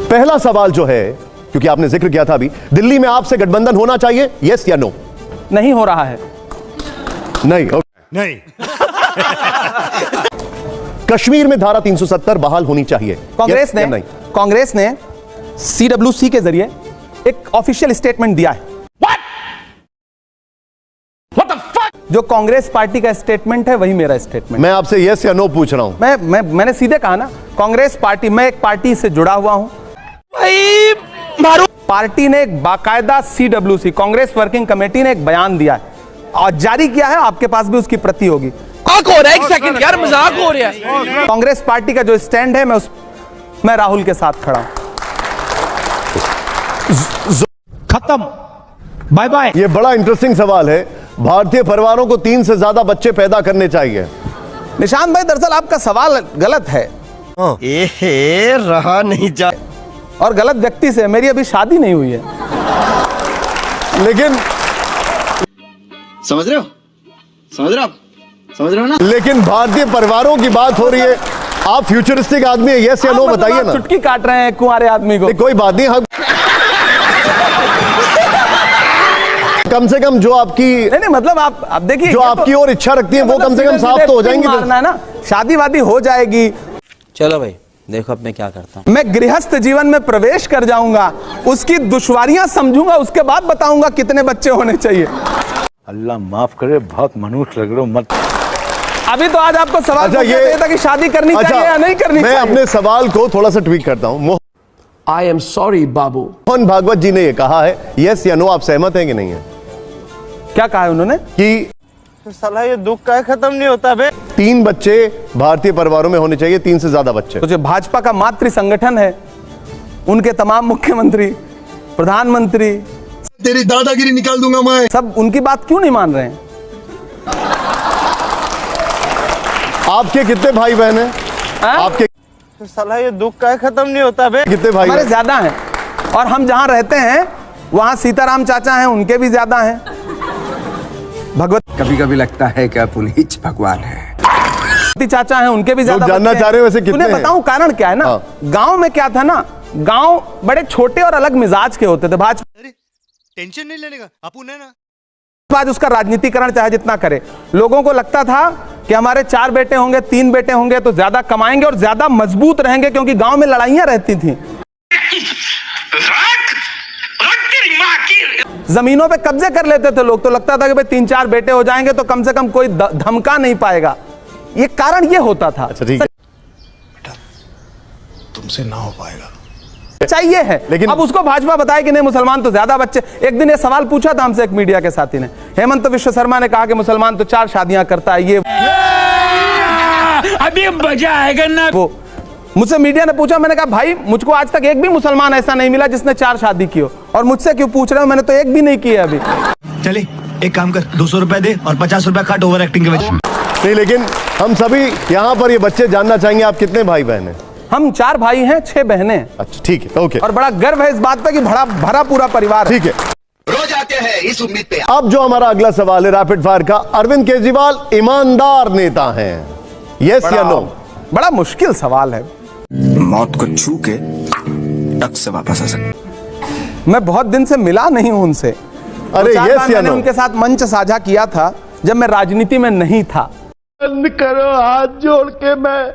पहला सवाल जो है, क्योंकि आपने जिक्र किया था अभी, दिल्ली में आपसे गठबंधन होना चाहिए, यस या नो? नहीं हो रहा है। नहीं, नहीं। कश्मीर में धारा 370 बहाल होनी चाहिए, कांग्रेस ने CWC के जरिए एक ऑफिशियल स्टेटमेंट दिया है। जो कांग्रेस पार्टी का स्टेटमेंट है वही मेरा स्टेटमेंट। मैं आपसे यस या नो पूछ रहा हूं। मैंने सीधे कहा ना, कांग्रेस पार्टी, मैं एक पार्टी से जुड़ा हुआ हूं। पार्टी ने एक बाकायदा CWC, कांग्रेस वर्किंग कमेटी ने एक बयान दिया है और जारी किया है, आपके पास भी उसकी प्रति होगी। हो रहा है, एक सेकंड यार, मजाक हो रहा है। कांग्रेस पार्टी का जो स्टैंड है, मैं राहुल के साथ खड़ा हूं। खत्म, बाय बाय। यह बड़ा इंटरेस्टिंग सवाल है। भारतीय परिवारों को 3 से ज्यादा बच्चे पैदा करने चाहिए। निशांत भाई, दरअसल आपका सवाल गलत है। रहा नहीं जा, और गलत व्यक्ति से। मेरी अभी शादी नहीं हुई है। लेकिन समझ रहे हो ना? लेकिन भारतीय परिवारों की बात हो रही है। आप फ्यूचरिस्टिक आदमी है, यस या नो बताइए ना। चुटकी काट रहे हैं कुंवारे आदमी को। कोई बात नहीं, हम कम से कम जो आपकी नहीं, मतलब आप देखिए, जो आपकी और इच्छा रखती है वो कम से कम साफ तो हो जाएंगी। मारना है ना, शादी वादी हो जाएगी। चलो भाई, देखो अब मैं क्या करता हूँ। मैं गृहस्थ जीवन में प्रवेश कर जाऊंगा, उसकी दुश्वारियां समझूंगा, उसके बाद बताऊंगा कितने बच्चे होने चाहिए। अल्लाह माफ करे, बहुत मनुष्य लग रहे हो, मत। अभी तो आज आपको सवाल ये था कि शादी करनी चाहिए या नहीं करनी चाहिए। मैं अपने सवाल को थोड़ा सा ट्वीट करता हूँ। आई एम सॉरी बाबू। मोहन भागवत जी ने ये कहा है, यस या नो, आप सहमत हैं कि नहीं है? क्या कहा है उन्होंने? कि साला ये दुख का खत्म नहीं होता बे। 3 बच्चे भारतीय परिवारों में होने चाहिए, 3 से ज्यादा बच्चे। तो जो भाजपा का मातृ संगठन है, उनके तमाम मुख्यमंत्री, प्रधानमंत्री, तेरी दादागिरी निकाल दूंगा मैं। सब उनकी बात क्यों नहीं मान रहे हैं? आपके कितने भाई बहन हैं? आपके साला ये दुख का खत्म नहीं होता बे। कितने भाई? हमारे ज्यादा हैं, और हम जहां रहते हैं वहां सीताराम चाचा हैं, उनके भी ज्यादा हैं। भगवत कभी कभी लगता है कि पुनीत भगवान है। चाचा हैं, उनके भी ज्यादा। जानना चाह रहे हैं वैसे कितने हैं? बताऊं कारण क्या है ना। गांव में क्या था ना, गांव बड़े छोटे और अलग मिजाज के होते थे। भाजपा टेंशन नहीं लेने का, अपुन है ना। आज उसका राजनीतिकरण चाहे जितना करे, लोगों को लगता था कि हमारे 4 बेटे होंगे, 3 बेटे होंगे तो ज्यादा कमाएंगे और ज्यादा मजबूत रहेंगे, क्योंकि गांव में लड़ाइयां रहती थी। जमीनों पे कब्जे कर लेते थे लोग, तो लगता था कि भाई 3-4 बेटे हो जाएंगे तो कम से कम कोई धमका नहीं पाएगा। ये कारण ये होता था। अच्छा ठीक है, तुमसे ना हो पाएगा, चाहिए है। लेकिन अब उसको भाजपा बताए कि नहीं, मुसलमान तो ज्यादा बच्चे। एक दिन ये सवाल पूछा था हमसे एक मीडिया के साथी ने, हेमंत विश्व शर्मा ने कहा कि मुसलमान तो 4 शादियां करता है। ये अभी मजा आएगा ना। वो मुझसे मीडिया ने पूछा, मैंने कहा भाई मुझको आज तक एक भी मुसलमान ऐसा नहीं मिला जिसने 4 शादी की हो, और मुझसे क्यों पूछ रहे हो? मैंने तो एक भी नहीं की है अभी। चले एक काम कर, 200 रुपए दे और 50 रुपए काट ओवर एक्टिंग के वजह। नहीं, लेकिन हम सभी यहाँ पर ये बच्चे जानना चाहेंगे, आप कितने भाई बहन हैं? हम 4 भाई हैं, 6 बहनें हैं। अच्छा ठीक है, ओके। और बड़ा गर्व है इस बात पर कि भरा पूरा परिवार है। ठीक है, रोज आते हैं इस उम्मीद पे। अब जो हमारा अगला सवाल है रैपिड फायर का, अरविंद केजरीवाल ईमानदार नेता हैं, यस या नो? बड़ा मुश्किल सवाल है। मौत को छू के टक से वापस आ सकते। मैं बहुत दिन से मिला नहीं हूं उनसे। अरे यस या मैंने नो? उनके साथ मंच साझा किया था जब मैं राजनीति में नहीं था। बंद करो हाथ जोड़ के। मैं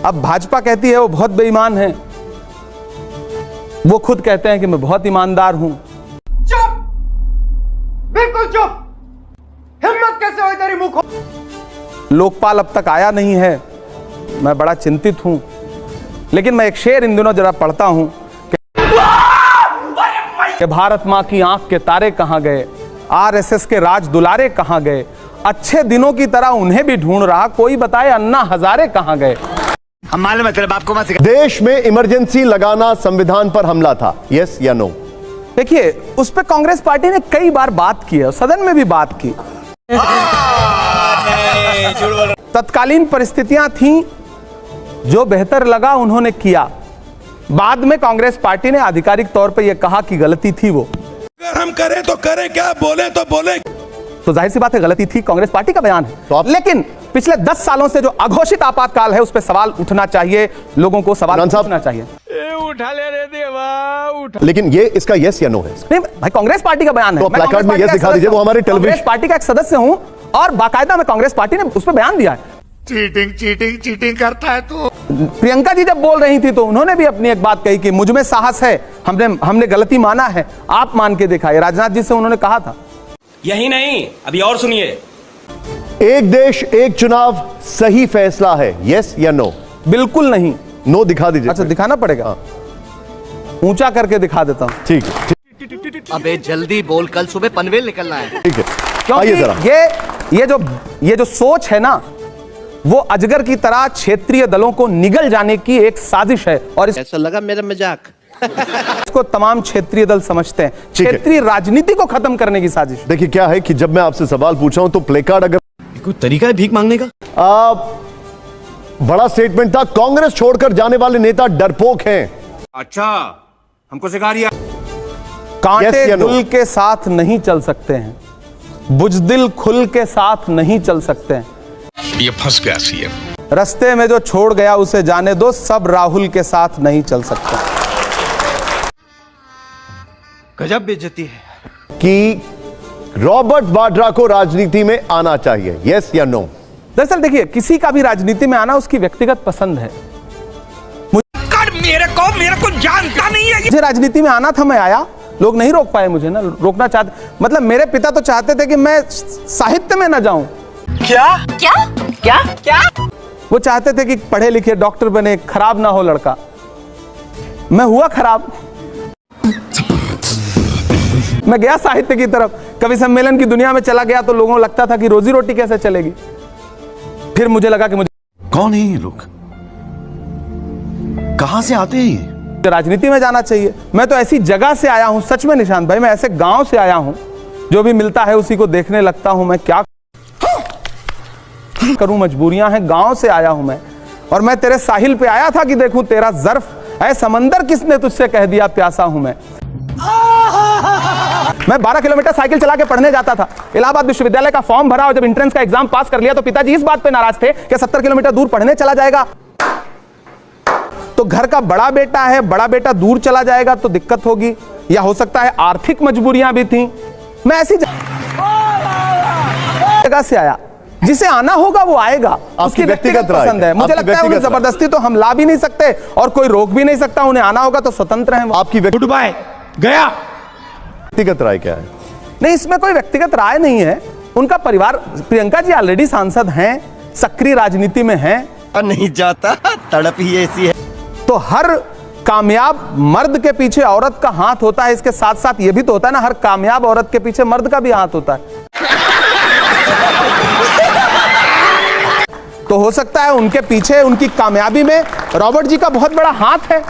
अब भाजपा कहती है वो बहुत बेईमान है, वो खुद कहते हैं कि मैं बहुत ईमानदार हूं। चुप, बिल्कुल चुप। हिम्मत कैसे हुई तेरी मुंह? लोकपाल अब तक आया नहीं है, मैं बड़ा चिंतित हूं। लेकिन मैं एक शेर इन दिनों जरा पढ़ता हूं कि भारत मां की आंख के तारे कहां गए, आरएसएस के राज दुलारे कहां गए, अच्छे दिनों की तरह उन्हें भी ढूंढ रहा, कोई बताए अन्ना हजारे कहां गए। हम मालूम है तेरे बाप को मत सिखा। देश में इमरजेंसी लगाना संविधान पर हमला था, यस या नो? देखिए, उस पर कांग्रेस पार्टी ने कई बार बात की है, सदन में भी बात की। तत्कालीन परिस्थितियां थीं, जो बेहतर लगा उन्होंने किया। बाद में कांग्रेस पार्टी ने आधिकारिक तौर पर यह कहा कि गलती थी वो। अगर हम करें तो करें क्या, बोले तो बोले। तो जाहिर सी बात है गलती थी, कांग्रेस पार्टी का बयान तो है। लेकिन पिछले 10 सालों से जो अघोषित आपातकाल है उस पर सवाल उठना चाहिए, लोगों को सवाल इमरान साहब, उठना चाहिए। उठा ले रे देवा, उठा। लेकिन ये इसका यस या नो है? नहीं भाई, कांग्रेस पार्टी का बयान है। तो मैं प्लेकार्ड कांग्रेस में पार्टी यस का दिखा दीजिए, वो हमारे कांग्रेस टेलीविजन पार्टी का एक सदस्य हूं और बाकायदा मैं कांग्रेस पार्टी ने उस पर बयान दिया है। चीटिंग करता है तू। प्रियंका जी जब बोल रही थी तो उन्होंने भी अपनी एक बात कही कि मुझ में साहस है, हमने गलती माना है, आप मान के दिखाए। राजनाथ जी से उन्होंने कहा था। यही नहीं, अभी और सुनिए। एक देश एक चुनाव सही फैसला है, यस या नो? बिल्कुल नहीं। नो दिखा दीजिए। अच्छा दिखाना पड़ेगा, ऊंचा करके दिखा देता हूं। ठीक है, अबे जल्दी बोल, कल सुबह पनवेल निकलना है। ठीक है, क्योंकि आइए जरा। ये जो सोच है ना, वो अजगर की तरह क्षेत्रीय दलों को निगल जाने की एक साजिश है और ऐसा लगा मेरा मजाक। इसको तमाम क्षेत्रीय दल समझते हैं, ठीक है। क्षेत्रीय राजनीति को खत्म करने की साजिश। देखिए क्या है कि जब मैं आपसे सवाल पूछा हूं तो प्लेकार्ड अगर कोई तरीका है भीख मांगने का? बड़ा स्टेटमेंट था, कांग्रेस छोड़कर जाने वाले नेता डरपोक हैं। अच्छा, हमको सिखा दिया। कांटे Yes या no? गुल के साथ नहीं चल सकते हैं, बुजदिल खुल के साथ नहीं चल सकते हैं। ये फंस गया सीएम। रास्ते में जो छोड़ गया उसे जाने दो, सब राहुल के साथ नहीं चल सकते। गजब बेइज्जती है। कि रॉबर्ट वाड्रा को राजनीति में आना चाहिए, यस या नो? दरअसल देखिए, किसी का भी राजनीति में आना उसकी व्यक्तिगत पसंद है। मेरे को जानता नहीं है। मुझे राजनीति में आना था, मैं आया, लोग नहीं रोक पाए मुझे ना, रोकना चाहते, मतलब मेरे पिता तो चाहते थे कि मैं साहित्य में ना जाऊं। क्या क्या क्या क्या? वो चाहते थे कि पढ़े लिखे डॉक्टर बने, खराब ना हो लड़का। मैं हुआ खराब, मैं गया साहित्य की तरफ, कवि सम्मेलन की दुनिया में चला गया तो लोगों को लगता था कि रोजी रोटी कैसे चलेगी। फिर मुझे लगा कि मुझे कौन है ये लोग, कहां से आते हैं ये? राजनीति में जाना चाहिए। मैं तो ऐसी जगह से आया हूं, सच में निशांत भाई, मैं ऐसे गांव से आया हूं, जो भी मिलता है उसी को देखने लगता हूं। मैं क्या करूं, मजबूरियां हैं, गांव से आया हूं मैं। और मैं तेरे साहिल पे आया था कि देखूं तेरा ज़र्फ ऐ समंदर किसने तुझसे कह दिया प्यासा हूं मैं। मैं 12 किलोमीटर साइकिल चला के पढ़ने जाता था, इलाहाबाद विश्वविद्यालय का फॉर्म भरा और जब एंट्रेंस का एग्जाम पास कर लिया तो पिताजी इस बात पे नाराज थे कि 70 किलोमीटर दूर पढ़ने चला जाएगा, तो घर का बड़ा बेटा है, बड़ा बेटा दूर चला जाएगा तो दिक्कत होगी, या हो सकता है आर्थिक मजबूरियां भी थी। मैं ऐसी जगह से आया, जिसे आना होगा वो आएगा, उसकी व्यक्तिगत पसंद है। मुझे लगता है उन्हें जबरदस्ती तो हम ला भी नहीं सकते और कोई रोक भी नहीं सकता, उन्हें आना होगा तो स्वतंत्र हैं। आपकी गुड बाय गया। व्यक्तिगत राय क्या है? नहीं, इसमें कोई व्यक्तिगत राय नहीं है, उनका परिवार, प्रियंका जी ऑलरेडी सांसद हैं, सक्रिय राजनीति में हैं। नहीं जाता, तड़प ही ऐसी है। तो हर कामयाब मर्द के पीछे औरत का हाथ होता है, इसके साथ साथ यह भी तो होता है ना, हर कामयाब औरत के पीछे मर्द का भी हाथ होता है। तो हो सकता है उनके पीछे, उनकी कामयाबी में रॉबर्ट जी का बहुत बड़ा हाथ है।